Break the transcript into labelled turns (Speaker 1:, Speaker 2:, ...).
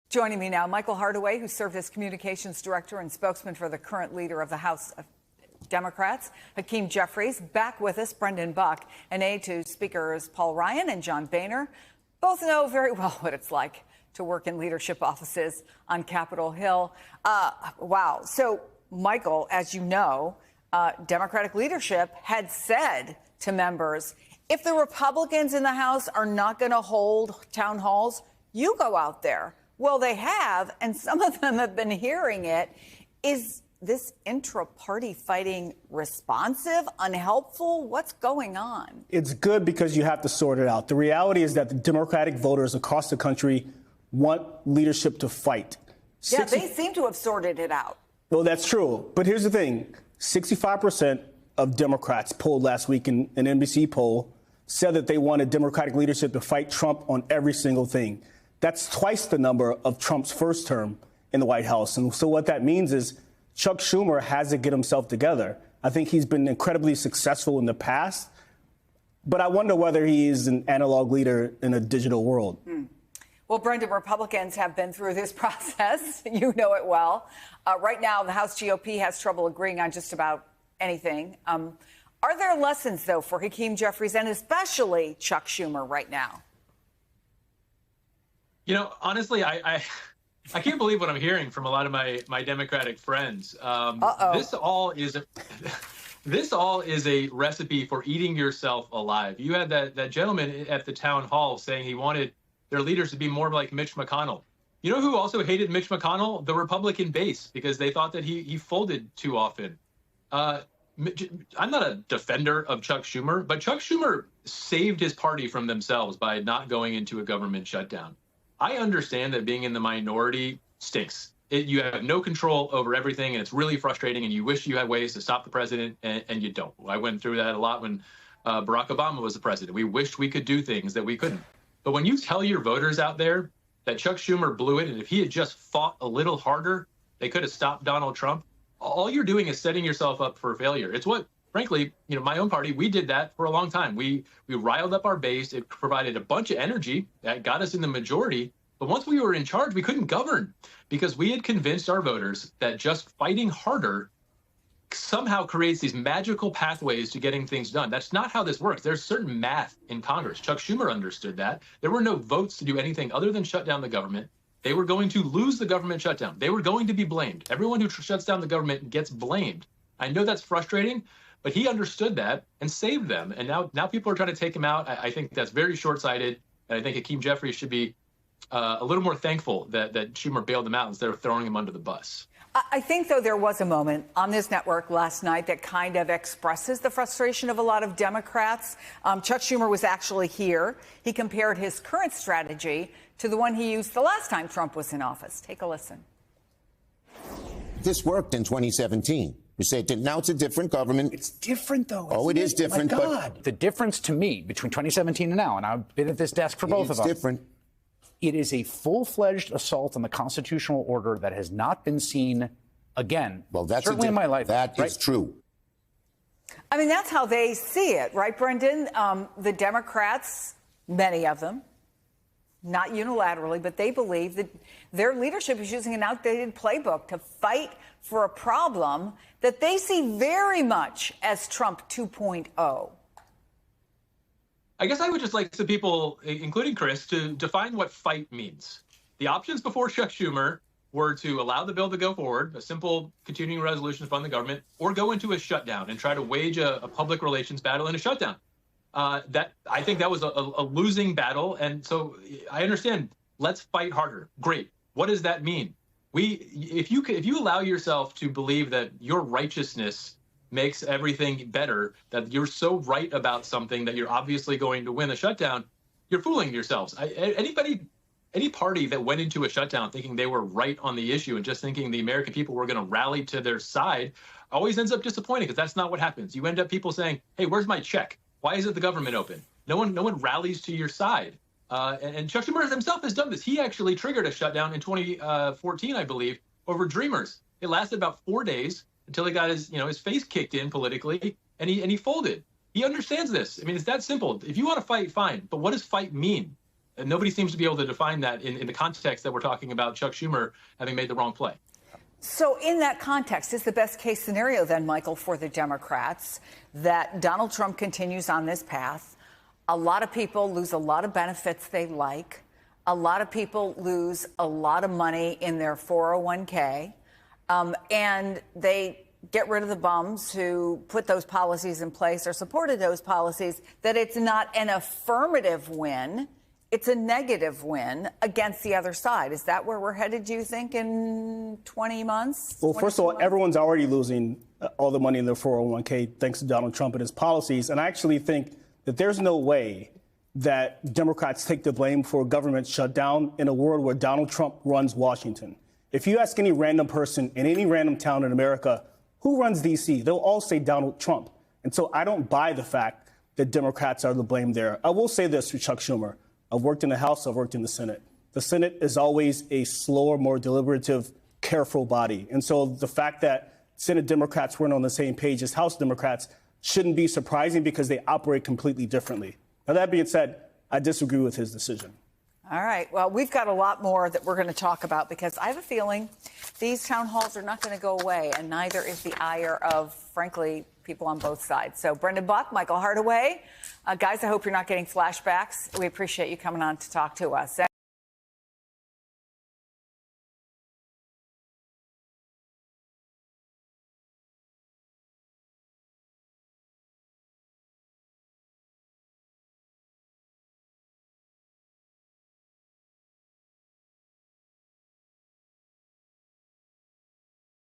Speaker 1: Joining me now, Michael Hardaway, who served as communications director and spokesman for the current leader of the House of Democrats, Hakeem Jeffries. Back with us, Brendan Buck, and aide to Speakers Paul Ryan and John Boehner. Both know very well what it's like to work in leadership offices on Capitol Hill. Wow. So, Michael, as you know, Democratic leadership had said to members, if the Republicans in the House are not going to hold town halls, you go out there. Well, they have, and some of them have been hearing it. Is this intra-party fighting responsive, unhelpful? What's going on?
Speaker 2: It's good because you have to sort it out. The reality is that the Democratic voters across the country want leadership to fight.
Speaker 1: Yeah, they seem to have sorted it out.
Speaker 2: Well, that's true. But here's the thing. 65% of Democrats polled last week in an NBC poll said that they wanted Democratic leadership to fight Trump on every single thing. That's twice the number of Trump's first term in the White House. And so what that means is Chuck Schumer has to get himself together. I think he's been incredibly successful in the past, but I wonder whether he is an analog leader in a digital world.
Speaker 1: Well, Brendan, Republicans have been through this process. You know it well. Right now, the House GOP has trouble agreeing on just about anything. Are there lessons, though, for Hakeem Jeffries and especially Chuck Schumer right now?
Speaker 3: You know, honestly, I can't believe what I'm hearing from a lot of my Democratic friends. This all is a recipe for eating yourself alive. You had that gentleman at the town hall saying he wanted their leaders to be more like Mitch McConnell. You know who also hated Mitch McConnell? The Republican base, because they thought that he folded too often. I'm not a defender of Chuck Schumer, but Chuck Schumer saved his party from themselves by not going into a government shutdown. I understand that being in the minority stinks. You have no control over everything, and it's really frustrating, and you wish you had ways to stop the president, and you don't. I went through that a lot when Barack Obama was the president. We wished we could do things that we couldn't. But when you tell your voters out there that Chuck Schumer blew it, and if he had just fought a little harder, they could have stopped Donald Trump, all you're doing is setting yourself up for failure. It's what, frankly, my own party, we did that for a long time. We riled up our base. It provided a bunch of energy that got us in the majority. But once we were in charge, we couldn't govern because we had convinced our voters that just fighting harder somehow creates these magical pathways to getting things done. That's not how this works. There's certain math in Congress. Chuck Schumer understood that. There were no votes to do anything other than shut down the government. They were going to lose the government shutdown. They were going to be blamed. Everyone who shuts down the government gets blamed. I know that's frustrating, but he understood that and saved them. And now people are trying to take him out. I think that's very short-sighted. And I think Hakeem Jeffries should be a little more thankful that Schumer bailed him out instead of throwing him under the bus.
Speaker 1: I think, though, there was a moment on this network last night that kind of expresses the frustration of a lot of Democrats. Chuck Schumer was actually here. He compared his current strategy to the one he used the last time Trump was in office. Take a listen.
Speaker 4: This worked in 2017. You say it didn't. Now it's a different government.
Speaker 5: It's different, though.
Speaker 4: Oh, it is different.
Speaker 5: My God. The difference to me between 2017 and now, and I've been at this desk for both of us.
Speaker 4: It's different.
Speaker 5: It is a full-fledged assault on the constitutional order that has not been seen again.
Speaker 4: Well, that's
Speaker 5: certainly in my life.
Speaker 4: That is true.
Speaker 1: I mean, that's how they see it, right, Brendan? The Democrats, many of them, not unilaterally, but they believe that their leadership is using an outdated playbook to fight for a problem that they see very much as Trump 2.0.
Speaker 3: I guess I would just like some people, including Chris, to define what fight means. The options before Chuck Schumer were to allow the bill to go forward, a simple continuing resolution to fund the government, or go into a shutdown and try to wage a public relations battle in a shutdown. I think that was a losing battle. And so I understand, let's fight harder. Great. What does that mean? If you allow yourself to believe that your righteousness makes everything better, that you're so right about something that you're obviously going to win a shutdown, you're fooling yourselves. Any party that went into a shutdown thinking they were right on the issue and just thinking the American people were going to rally to their side always ends up disappointed, because that's not what happens. You end up people saying, hey, where's my check? Why isn't the government open? No one rallies to your side. And Chuck Schumer himself has done this. He actually triggered a shutdown in 2014, I believe, over Dreamers. It lasted about 4 days until he got his face kicked in politically, and he folded. He understands this. I mean, it's that simple. If you want to fight, fine. But what does fight mean? And nobody seems to be able to define that in the context that we're talking about Chuck Schumer having made the wrong play.
Speaker 1: So in that context, is the best case scenario then, Michael, for the Democrats that Donald Trump continues on this path? A lot of people lose a lot of benefits they like. A lot of people lose a lot of money in their 401k. And they get rid of the bums who put those policies in place or supported those policies, that it's not an affirmative win. It's a negative win against the other side. Is that where we're headed, do you think, in 20 months?
Speaker 2: Well, first of all, everyone's already losing all the money in their 401k thanks to Donald Trump and his policies. And I actually think that there's no way that Democrats take the blame for a government shutdown in a world where Donald Trump runs Washington. If you ask any random person in any random town in America, who runs D.C., they'll all say Donald Trump. And so I don't buy the fact that Democrats are to blame there. I will say this for Chuck Schumer. I've worked in the House, I've worked in the Senate. The Senate is always a slower, more deliberative, careful body. And so the fact that Senate Democrats weren't on the same page as House Democrats shouldn't be surprising because they operate completely differently. Now, that being said, I disagree with his decision.
Speaker 1: All right. Well, we've got a lot more that we're going to talk about because I have a feeling these town halls are not going to go away, and neither is the ire of, frankly, people on both sides. So Brendan Buck, Michael Hardaway, guys, I hope you're not getting flashbacks. We appreciate you coming on to talk to us.